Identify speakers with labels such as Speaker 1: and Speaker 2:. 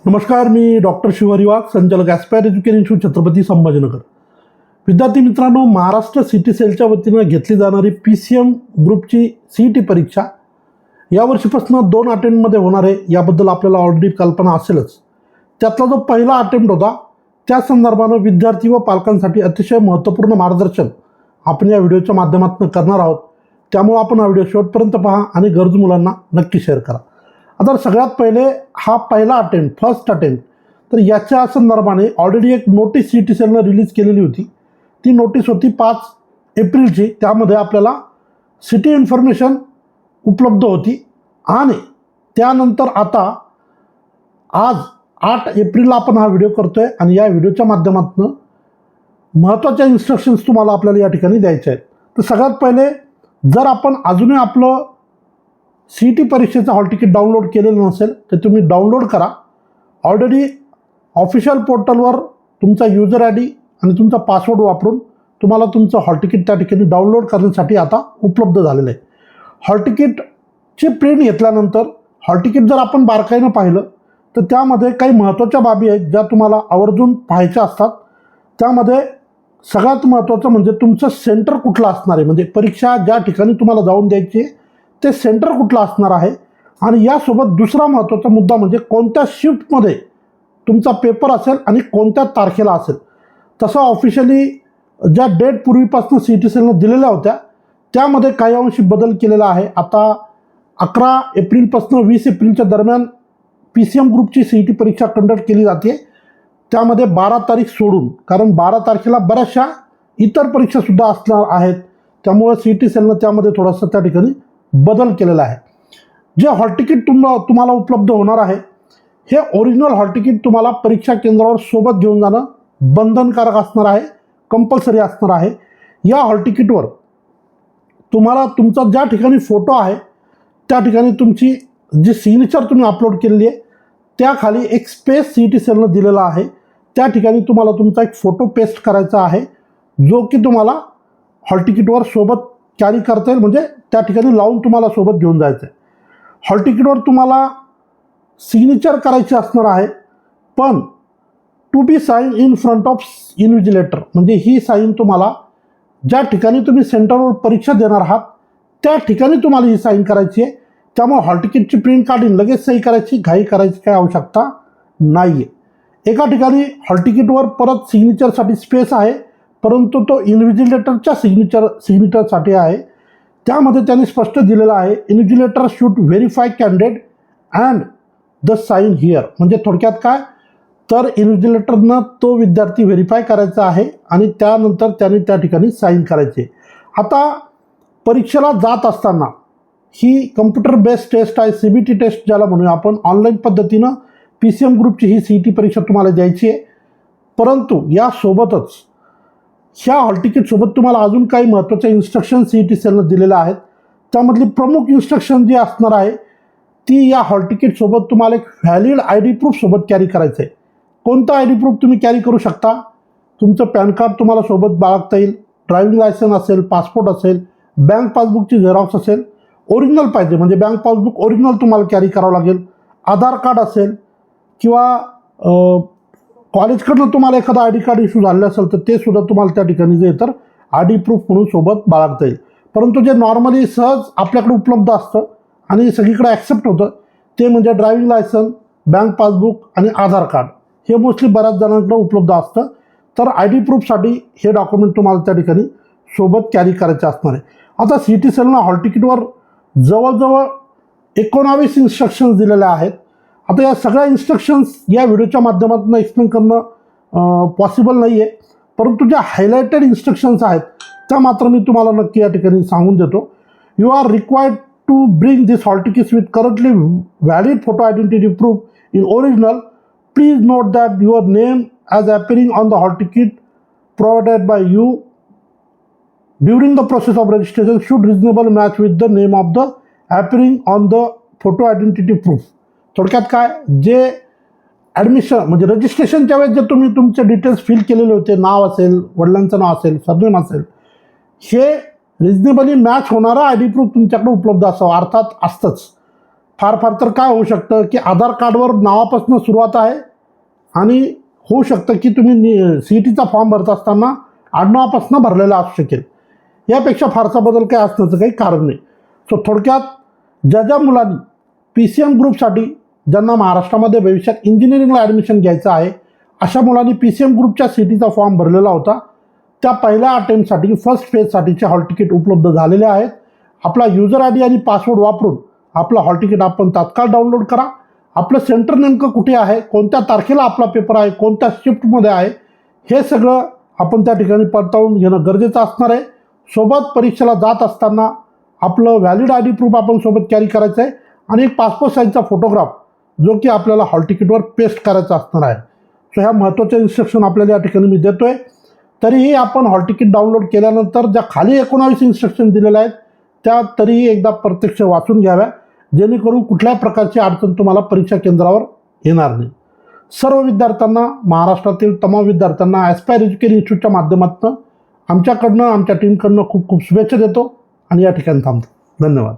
Speaker 1: नमस्कार, मी डॉक्टर शिवहरी वाघ, संचालक aspire education institute, Chhatrapati Sambhajinagar. विद्यार्थी मित्रांनो, महाराष्ट्र सिटी सेलच्या वतीनं घेतली जाणारी PCM ग्रुपची CET परीक्षा यावर्षीपासून 2 अटेम्प्टमध्ये होणार आहे. याबद्दल आपल्याला ऑलरेडी कल्पना असेलच. त्यातला जो पहिला अटेम्प्ट होता त्या संदर्भानं विद्यार्थी व पालकांसाठी अतिशय महत्त्वपूर्ण मार्गदर्शन आपण या व्हिडिओच्या माध्यमातून करणार आहोत. त्यामुळे आपण हा व्हिडिओ शेवटपर्यंत पहा आणि गरजू मुलांना नक्की शेअर करा. आता सगळ्यात पहिले हा पहिला अटेम्प्ट, फर्स्ट अटेम्प्ट, तर याच्या संदर्भाने ऑलरेडी एक नोटीस CET सेलनं रिलीज केलेली होती. ती नोटीस होती 5 एप्रिलची. त्यामध्ये आपल्याला सिटी इन्फॉर्मेशन उपलब्ध होती आणि त्यानंतर आता आज 8 एप्रिलला आपण हा व्हिडिओ करतोय आणि या व्हिडिओच्या माध्यमातून महत्त्वाच्या इन्स्ट्रक्शन्स तुम्हाला आपल्याला या ठिकाणी द्यायच्या आहेत. तर सगळ्यात पहिले, जर आपण अजूनही आपलं CET परीक्षेचं हॉल तिकीट डाउनलोड केलेलं नसेल तर तुम्ही डाउनलोड करा. ऑलरेडी ऑफिशियल पोर्टलवर तुमचा युजर ID आणि तुमचा पासवर्ड वापरून तुम्हाला तुमचं हॉल तिकीट त्या ठिकाणी डाउनलोड करण्यासाठी आता उपलब्ध झालेलं आहे. हॉल तिकीटची प्रिंट घेतल्यानंतर हॉल तिकीट जर आपण बारकाईनं पाहिलं तर त्यामध्ये काही महत्त्वाच्या बाबी आहेत ज्या तुम्हाला आवर्जून पाहायच्या असतात. त्यामध्ये सगळ्यात महत्त्वाचं म्हणजे तुमचं सेंटर कुठलं असणार आहे, म्हणजे परीक्षा ज्या ठिकाणी तुम्हाला जाऊन द्यायची ते सेंटर कुठलं असणार आहे. आणि यासोबत दुसरा महत्त्वाचा मुद्दा म्हणजे कोणत्या शिफ्टमध्ये तुमचा पेपर असेल आणि कोणत्या तारखेला असेल. तसं ऑफिशियली ज्या डेट पूर्वीपासून CET सेलनं दिलेल्या होत्या त्यामध्ये काही अंशी बदल केलेला आहे. आता 11 एप्रिलपासून 20 एप्रिलच्या दरम्यान PCM ग्रुपची CET परीक्षा कंडक्ट केली जाते. त्यामध्ये 12 तारीख सोडून, कारण 12 तारखेला बऱ्याचशा इतर परीक्षासुद्धा असणार आहेत. त्यामुळे CET सेलनं त्यामध्ये थोडंसं त्या ठिकाणी बदल केलेला आहे. जे हॉल तिकीट तुम्हाला उपलब्ध होणार आहे हे ओरिजिनल हॉल तिकीट तुम्हाला परीक्षा केंद्रावर सोबत घेऊन जाणं बंधनकारक असणार आहे, कंपल्सरी असणार आहे. या हॉल तिकीटवर तुम्हाला तुमचा ज्या ठिकाणी फोटो आहे त्या ठिकाणी तुमची जी सिग्नेचर तुम्ही अपलोड केलेली आहे त्याखाली एक स्पेस CET सेलनं दिलेला आहे. त्या ठिकाणी तुम्हाला तुमचा एक फोटो पेस्ट करायचा आहे जो की तुम्हाला हॉल तिकीटवर सोबत कॅरी करता येईल, म्हणजे त्या ठिकाणी लावून तुम्हाला सोबत घेऊन जायचं आहे. हॉल तिकीटवर तुम्हाला सिग्नेचर करायची असणार आहे, पण to be sign in front of invigilator, म्हणजे ही साईन तुम्हाला ज्या ठिकाणी तुम्ही सेंटरवर परीक्षा देणार आहात त्या ठिकाणी तुम्हाला ही साईन करायची आहे. त्यामुळे हॉल तिकीटची प्रिंट काढून लगेच सही करायची, घाई करायची काही आवश्यकता नाही आहे. एका ठिकाणी हॉल तिकीटवर परत सिग्नेचरसाठी स्पेस आहे, परंतु तो इन्व्हिजिलेटरच्या सिग्नेचरसाठी आहे. त्यामध्ये त्यांनी स्पष्ट दिलेलं आहे, invigilator should verify candidate and the sign here. म्हणजे थोडक्यात काय, तर इन्व्हिजिलेटरनं तो विद्यार्थी व्हेरीफाय करायचा आहे आणि त्यानंतर त्याने त्या ठिकाणी साईन करायचे. आता परीक्षेला जात असताना ही कम्प्युटर बेस्ड टेस्ट आहे, CBT टेस्ट ज्याला म्हणूया आपण. ऑनलाईन पद्धतीनं PCM ग्रुपची ही CET परीक्षा तुम्हाला द्यायची आहे. परंतु यासोबतच ह्या हॉल तिकीटसोबत तुम्हाला अजून काही महत्त्वाच्या इन्स्ट्रक्शन CET सेलनं दिलेल्या आहेत. त्यामधली प्रमुख इन्स्ट्रक्शन जी असणार आहे ती, या हॉल तिकीटसोबत तुम्हाला एक व्हॅलिड ID प्रूफ सोबत कॅरी करायचं आहे. कोणतं ID प्रूफ तुम्ही कॅरी करू शकता? तुमचं पॅन कार्ड तुम्हाला सोबत बाळगता येईल, ड्रायव्हिंग लायसन्स असेल, पासपोर्ट असेल, बँक पासबुकची झेरॉक्स असेल, ओरिजिनल पाहिजे म्हणजे बँक पासबुक ओरिजिनल तुम्हाला कॅरी करावं लागेल. आधार कार्ड असेल किंवा कॉलेजकडनं तुम्हाला एखादा ID कार्ड इश्यू झालेलं असेल तर ते सुद्धा तुम्हाला त्या ठिकाणी जे तर ID प्रूफ म्हणून सोबत बाळगता येईल. परंतु जे नॉर्मली सहज आपल्याकडे उपलब्ध असतं आणि सगळीकडे ॲक्सेप्ट होतं ते म्हणजे ड्रायव्हिंग लायसन्स, बँक पासबुक आणि आधार कार्ड. हे मोस्टली बऱ्याच जणांकडे उपलब्ध असतं. तर ID प्रूफसाठी हे डॉक्युमेंट तुम्हाला त्या ठिकाणी सोबत कॅरी करायचे असणार आहे. आता CET सेलनं हॉल तिकीटवर जवळजवळ 19 इन्स्ट्रक्शन्स दिलेल्या आहेत. आता या सगळ्या इन्स्ट्रक्शन्स या व्हिडिओच्या माध्यमातून एक्सप्लेन करणं पॉसिबल नाही आहे, परंतु ज्या हायलाइटेड इन्स्ट्रक्शन्स आहेत त्या मात्र मी तुम्हाला नक्की या ठिकाणी सांगून देतो. You are required to bring this hall tickets with currently valid photo identity proof in original. Please note that your name as appearing on the hall ticket provided by you during the process of registration should reasonable match with the name of the appearing on the photo identity proof. थोडक्यात काय, जे admission म्हणजे रजिस्ट्रेशनच्या वेळेस जे तुम्ही तुमचे details fill केलेले होते, नाव असेल, वडिलांचं नाव असेल, सरनेम असेल, हे रिजनेबली मॅच होणारा ID प्रूफ तुमच्याकडे उपलब्ध असावं. अर्थात असतंच, फार फार तर काय होऊ शकतं की आधार कार्डवर नावापासून सुरुवात आहे आणि होऊ शकतं की तुम्ही CETचा फॉर्म भरत असताना आडनावापासून भरलेला असू शकेल. यापेक्षा फारसा बदल काय असण्याचं काही कारण नाही. सो थोडक्यात ज्या मुलांनी PCM ग्रुपसाठी ज्यांना महाराष्ट्रामध्ये भविष्यात इंजिनिअरिंगला ॲडमिशन घ्यायचं आहे अशा मुलांनी PCM ग्रुपच्या CETचा फॉर्म भरलेला होता. त्या पहिल्या अटेम्प्टसाठी फर्स्ट फेजसाठीचे हॉल तिकीट उपलब्ध झालेले आहेत. आपला युजर ID आणि पासवर्ड वापरून आपलं हॉल तिकीट आपण तात्काळ डाउनलोड करा. आपलं सेंटर नेमकं कुठे आहे, कोणत्या तारखेला आपला पेपर आहे, कोणत्या शिफ्टमध्ये आहे, हे सगळं आपण त्या ठिकाणी पडताळून घेणं गरजेचं असणार आहे. सोबत परीक्षेला जात असताना आपलं व्हॅलिड ID प्रूफ आपण सोबत कॅरी करायचं आहे आणि एक पासपोर्ट साईजचा फोटोग्राफ जो की आपल्याला हॉल तिकीटवर पेस्ट करायचा असणार आहे. सो ह्या महत्त्वाच्या इन्स्ट्रक्शन आपल्याला या ठिकाणी मी देतो आहे. तरीही आपण हॉल तिकीट डाउनलोड केल्यानंतर ज्या खाली 19 इन्स्ट्रक्शन दिलेल्या आहेत त्या तरीही एकदा प्रत्यक्ष वाचून घ्याव्या, जेणेकरून कुठल्याही प्रकारची अडचण तुम्हाला परीक्षा केंद्रावर येणार नाही. सर्व विद्यार्थ्यांना, महाराष्ट्रातील तमाम विद्यार्थ्यांना ॲस्पायर एज्युकेशन इन्स्टिट्यूटच्या माध्यमातून आमच्याकडनं, आमच्या टीमकडनं खूप खूप शुभेच्छा देतो आणि या ठिकाणी थांबतो. धन्यवाद.